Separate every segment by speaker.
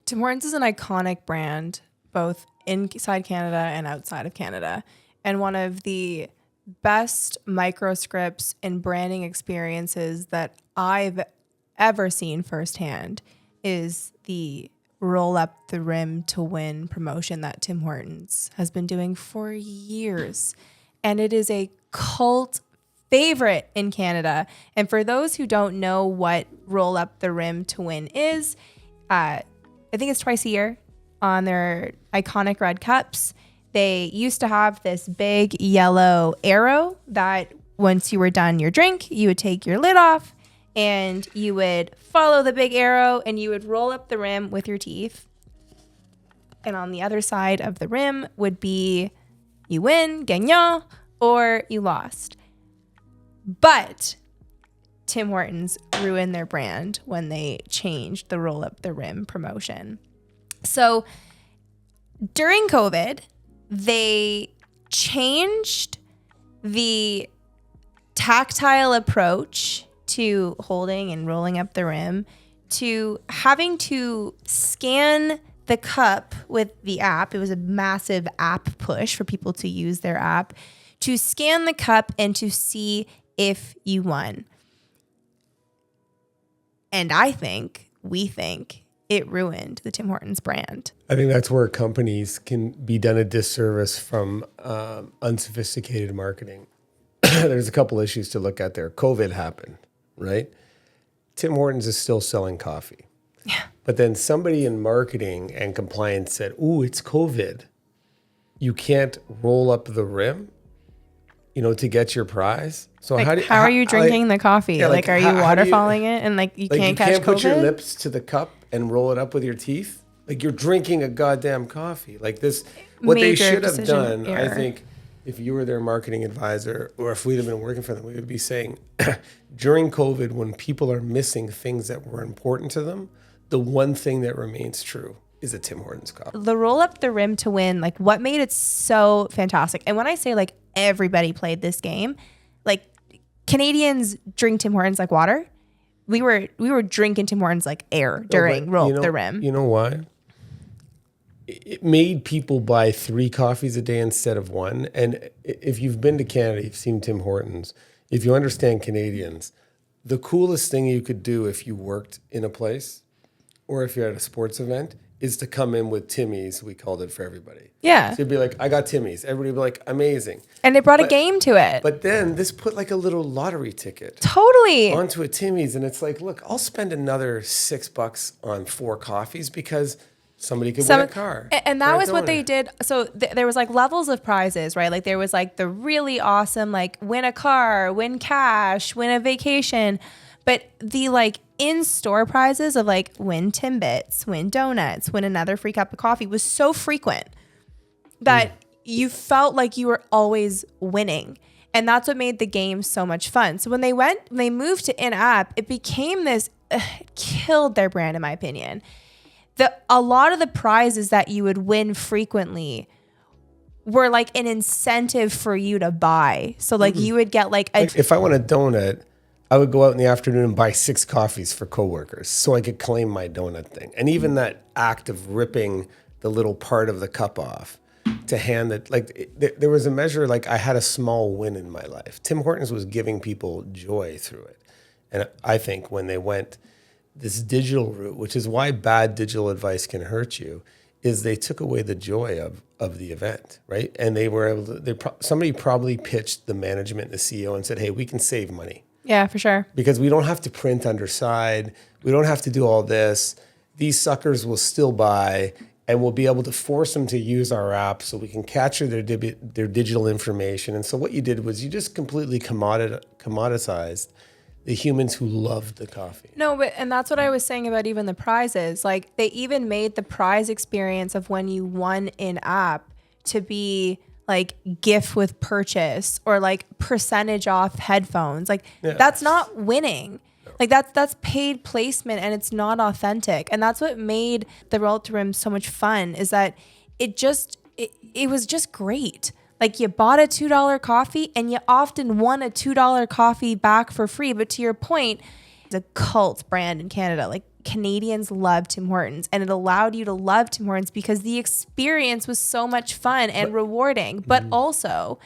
Speaker 1: Tim Hortons is an iconic brand, both inside Canada and outside of Canada. And one of the best microscripts and branding experiences that I've ever seen firsthand is the roll up the rim to win promotion that Tim Hortons has been doing for years. And it is a cult favorite in Canada. And for those who don't know what roll up the rim to win is, I think it's twice a year on their iconic red cups. They used to have this big yellow arrow that once you were done your drink, you would take your lid off and you would follow the big arrow and you would roll up the rim with your teeth. And on the other side of the rim would be you win, gagnant, or you lost. But Tim Hortons ruined their brand when they changed the roll up the rim promotion. So during COVID, they changed the tactile approach to holding and rolling up the rim to having to scan the cup with the app. It was a massive app push for people to use their app to scan the cup and to see if you won. And we think it ruined the Tim Hortons brand.
Speaker 2: I think that's where companies can be done a disservice from unsophisticated marketing. There's a couple issues to look at there. COVID happened, right? Tim Hortons is still selling coffee.
Speaker 1: Yeah.
Speaker 2: But then somebody in marketing and compliance said, ooh, it's COVID. You can't roll up the rim, to get your prize. So
Speaker 1: how are you drinking the coffee?
Speaker 2: Yeah,
Speaker 1: are you waterfalling it and you can't catch COVID?
Speaker 2: You can't put your lips to the cup and roll it up with your teeth. Like you're drinking a goddamn coffee. Like this, what they should have done, I think, if you were their marketing advisor or if we'd have been working for them, we would be saying during COVID, when people are missing things that were important to them, the one thing that remains true is a Tim Hortons coffee.
Speaker 1: The roll up the rim to win, what made it so fantastic. And when I say everybody played this game, Canadians drink Tim Hortons like water. We were drinking Tim Hortons like air during roll up the rim.
Speaker 2: You know why? It made people buy 3 coffees a day instead of 1. And if you've been to Canada, you've seen Tim Hortons. If you understand Canadians, the coolest thing you could do if you worked in a place or if you're at a sports event is to come in with Timmy's, we called it for everybody.
Speaker 1: Yeah.
Speaker 2: So you'd be like, I got Timmy's. Everybody would be like, amazing.
Speaker 1: And it brought a game to it.
Speaker 2: But then this put a little lottery ticket.
Speaker 1: Totally.
Speaker 2: Onto a Timmy's. And it's look, I'll spend another $6 on 4 coffees because somebody could win a car.
Speaker 1: And that was what they did. So there was levels of prizes, right? There was the really awesome, win a car, win cash, win a vacation. But the in-store prizes of win Timbits, win donuts, win another free cup of coffee was so frequent that you felt like you were always winning. And that's what made the game so much fun. So when they moved to in-app, it became this, it killed their brand in my opinion. A lot of the prizes that you would win frequently were an incentive for you to buy. So you would get
Speaker 2: if I want a donut, I would go out in the afternoon and buy 6 coffees for coworkers so I could claim my donut thing. And even that act of ripping the little part of the cup off to hand it, there was a measure, I had a small win in my life. Tim Hortons was giving people joy through it. And I think when they went this digital route, which is why bad digital advice can hurt you, is they took away the joy of the event, right? And they were able to, somebody probably pitched the management, the CEO, and said, hey, we can save money.
Speaker 1: Yeah, for sure.
Speaker 2: Because we don't have to print underside. We don't have to do all this. These suckers will still buy, and we'll be able to force them to use our app so we can capture their digital information. And so what you did was you just completely commoditized the humans who loved the coffee.
Speaker 1: No, and that's what I was saying about even the prizes. They even made the prize experience of when you won in-app to be gift with purchase or percentage off headphones. That's not winning. No. That's paid placement and it's not authentic. And that's what made the roll up the rim so much fun is that it was just great. You bought a $2 coffee and you often won a $2 coffee back for free. But to your point, it's a cult brand in Canada. Canadians love Tim Hortons, and it allowed you to love Tim Hortons because the experience was so much fun and rewarding. But also,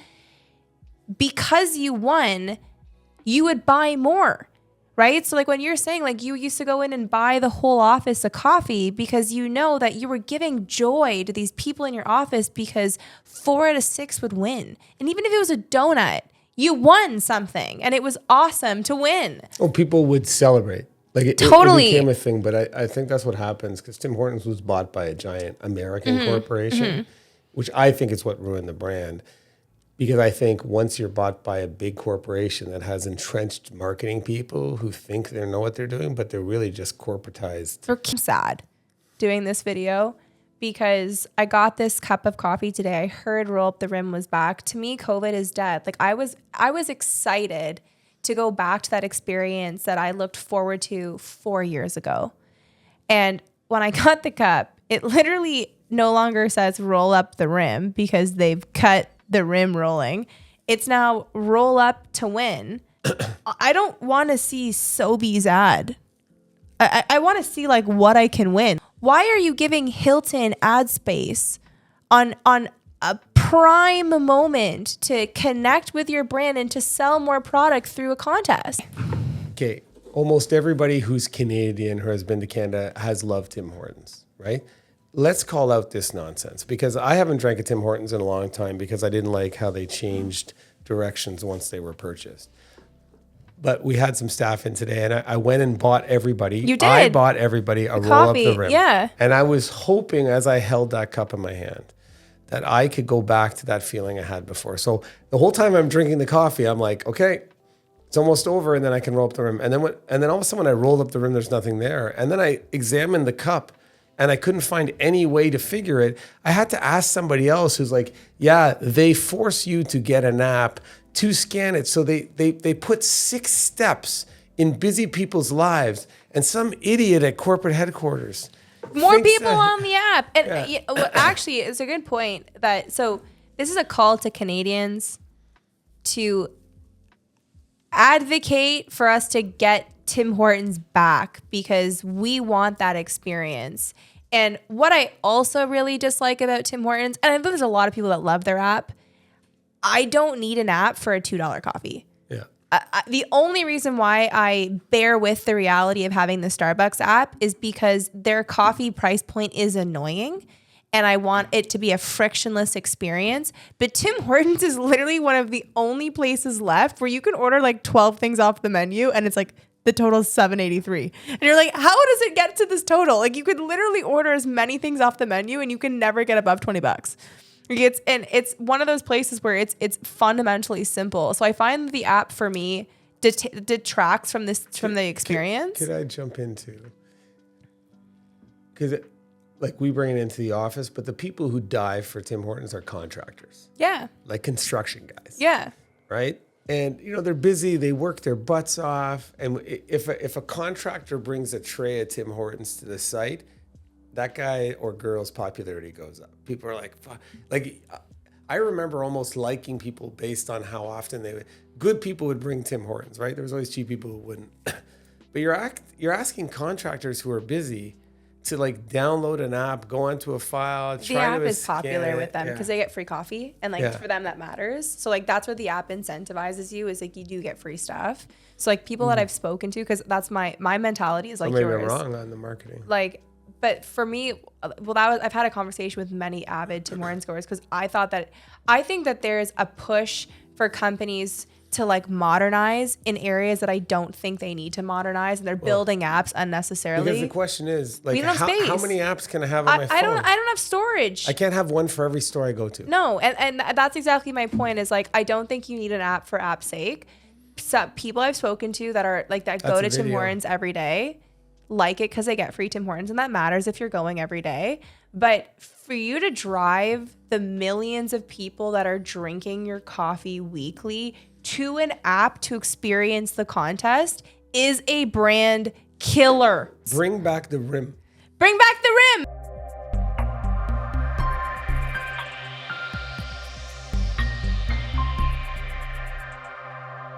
Speaker 1: because you won, you would buy more, right? So like when you're saying like you used to go in and buy the whole office a coffee because you know that you were giving joy to these people in your office because 4 out of 6 would win. And even if it was a donut, you won something and it was awesome to win.
Speaker 2: Oh, people would celebrate. Like it became a thing, but I think that's what happens because Tim Hortons was bought by a giant American corporation, which I think is what ruined the brand. Because I think once you're bought by a big corporation that has entrenched marketing people who think they know what they're doing, but they're really just corporatized.
Speaker 1: I'm sad doing this video because I got this cup of coffee today. I heard Roll Up the Rim was back. To me, COVID is dead. Like I was excited to go back to that experience that I looked forward to 4 years ago. And when I got the cup, it literally no longer says roll up the rim because they've cut the rim rolling. It's now roll up to win. I don't want to see Sobeys ad. I want to see like what I can win. Why are you giving Hilton ad space on a prime moment to connect with your brand and to sell more product through a contest?
Speaker 2: Okay, almost everybody who's Canadian who has been to Canada has loved Tim Hortons, right? Let's call out this nonsense because I haven't drank a Tim Hortons in a long time because I didn't like how they changed directions once they were purchased. But we had some staff in today and I went and bought everybody.
Speaker 1: You did?
Speaker 2: I bought everybody a roll
Speaker 1: coffee,
Speaker 2: up the rim.
Speaker 1: Yeah.
Speaker 2: And I was hoping as I held that cup in my hand that I could go back to that feeling I had before. So the whole time I'm drinking the coffee, I'm like, okay, it's almost over and then I can roll up the rim. And then all of a sudden when I rolled up the rim, there's nothing there. And then I examined the cup and I couldn't find any way to figure it. I had to ask somebody else who's like, yeah, they force you to get an app to scan it. So they put 6 steps in busy people's lives and some idiot at corporate headquarters.
Speaker 1: More people on the app. And actually, it's a good point so this is a call to Canadians to advocate for us to get Tim Hortons back because we want that experience. And what I also really dislike about Tim Hortons, and I know there's a lot of people that love their app, I don't need an app for a $2 coffee.
Speaker 2: Yeah.
Speaker 1: The only reason why I bear with the reality of having the Starbucks app is because their coffee price point is annoying and I want it to be a frictionless experience. But Tim Hortons is literally one of the only places left where you can order like 12 things off the menu and it's like the total is $7.83. And you're like, how does it get to this total? Like you could literally order as many things off the menu and you can never get above $20. It's one of those places where it's fundamentally simple. So I find the app for me detracts from the experience.
Speaker 2: Could I jump into? Because like we bring it into the office, but the people who dive for Tim Hortons are contractors.
Speaker 1: Yeah.
Speaker 2: Like construction guys.
Speaker 1: Yeah.
Speaker 2: Right. And they're busy. They work their butts off. And if a contractor brings a tray of Tim Hortons to the site, that guy or girl's popularity goes up. People are like, fuck. Like, I remember almost liking people based on how often good people would bring Tim Hortons, right? There was always cheap people who wouldn't. But you're asking contractors who are busy to like download an app, go onto a file,
Speaker 1: the app is popular with them because they get free coffee and like for them that matters. So like that's what the app incentivizes you is like you do get free stuff. So like people that I've spoken to, because that's my mentality is like
Speaker 2: maybe
Speaker 1: yours.
Speaker 2: I'm wrong on the marketing.
Speaker 1: Like, but for me, I've had a conversation with many avid Tim Hortons goers because I think that there's a push for companies to like modernize in areas that I don't think they need to modernize, and they're building apps unnecessarily.
Speaker 2: Because the question is, like, how many apps can I have on my phone?
Speaker 1: I don't have storage.
Speaker 2: I can't have one for every store I go to.
Speaker 1: No, and that's exactly my point. Is like I don't think you need an app for app's sake. Some people I've spoken to that are like that go to Tim Hortons every day like it because they get free Tim Hortons, and that matters if you're going every day. But for you to drive the millions of people that are drinking your coffee weekly to an app to experience the contest is a brand killer.
Speaker 2: Bring back the rim.
Speaker 1: Bring back the rim.